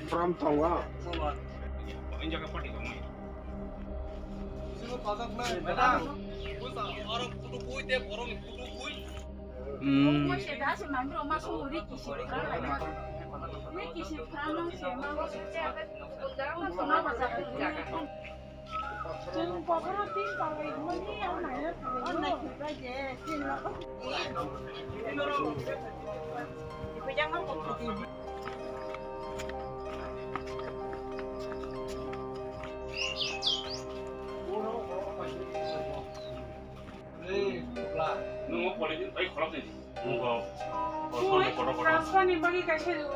From Tonga. Ini jaga party kamu. Nunggu politik, baik kalau ni. Nunggu. Transfer ni bagi कैसे दो?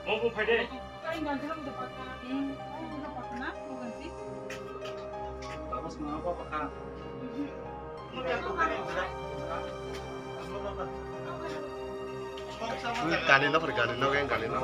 Mau pede. Kau ingat dalam dapat kan? Dapat mana? Bukan sih? Terus mengapa pakai? Galino per Galino kan Galino.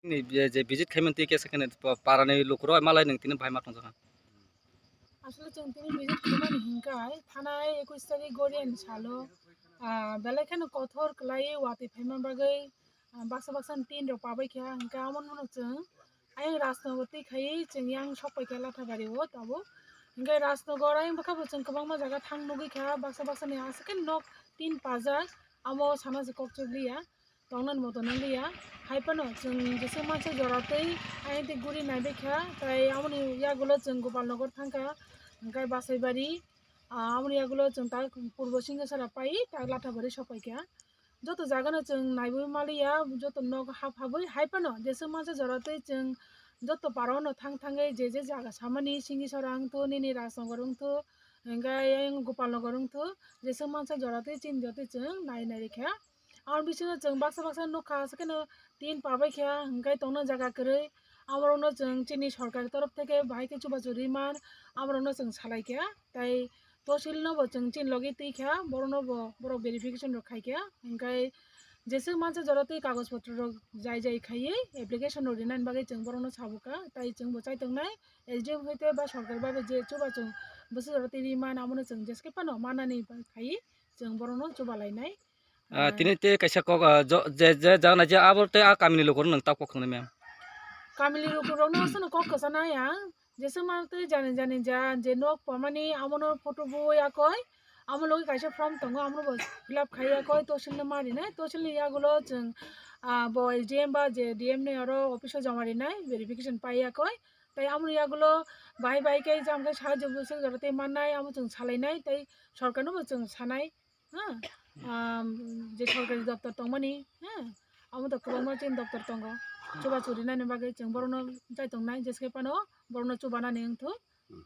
Ni je visit kaiman ti kesa kan parane lokro malai nang tin bhai matong jang আসলে চন্তিনি visit Khamenei হিংকাই থানায় 21 তারিখ গড়িয়ান সালো বেলাখানে কথর ক্লাই ওয়াতি ফেমান বাগৈ বাক্সা বাক্সান তিন র পাবাই খিয়া হিংকা আমন মন जों আই রাজনগরতি খাই जों yang সবাই খেলা থাবারিও তাবো হিংকা রাজনগর আই বাখাবো जों गोबां मा জায়গা थां नुगै খিয়া বাক্সা বাক্সানি আसेकेन नक तीन पाजा আমো সানা যে ককচলিয়া তংনান মতন লিয়া হাইপানো जों যেসে মাছে জরাতেই আই তে গুরি নাইবে খিয়া তাই আমনি ইয়াগুলো जों গোপালনগর থাঙ্কা हिंका बासाइबारी आमरियागुलो जों ता पूर्व सिंगसारा पाई ता लाठाबारी सपाइका जत जागानो जों नाइबो मालिया जत नग हाफाबै हाइपानो जेसे मासे जरातै जों जत पारावनो थां थाङै जे जागा सामानि सिंगिसरां तो निनि राजनगरं तो हिंका गोपालनगरं तो जेसे मासे जरातै चिन जतै जों नाइ नाइरेखा आर बिसोर जों बाक्सा बाक्सा नखा सकेनो तीन पाबाइखा हिंका तंनो जागा करै আমরানো जों চিনি সরকার তরফ থেকে ভাইকে চুবাচুরি মান আমরানো जों সালাইকা তাই তহসিলনবো जों চিন লগে তৈখা বড়নবো বড় ভেরিফিকেশন রখাইকা ओंखाय जेसे मानसे जरते कागजपत्र जाय जाय खाइए एप्लिकेशन रिनान बागै जों बरनो साबुका ताई जों बचाइ तंनाय एसडीएम होइते बा सरकार बाबे जे चुबाचुं बसे जरते रिमान आमनो जों जेसके पानो मानानि खाइ जों बरनो चुबालायनाय tini te kaisa kok je jana je aborte a kamini lokor nang ta kokne mem কামিলি রুকুরনো আসনো কক কসানা या जेसे मानते जाने जाने जा जे नक पमानि आमनो फटो बय आकय आमलो काइसे फर्म तंगो आमनो फिलआप खाइ आकय तहसिलनो मारिनाय तहसिलनि यागुलो जों ब एसडीएम बा जे डीएम ने आरो अफिसो जमारिनाय भेरिफिकेशन पाइ आकय ताई आमनो यागुलो बाहाय बाहायकै जामकै साहाय्य बसे जरते माननाय आमो जों सालायनाय ताई सरकारनो जों सानाय जे सरकारि दफ्तर तंमानि आमो त गोबां मार्जिन दफ्तर तंगो coba curi nani bagai ceng baru no jai tong nai jeske pano baru no coba nani yang tu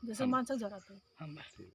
jese mansa jarak tu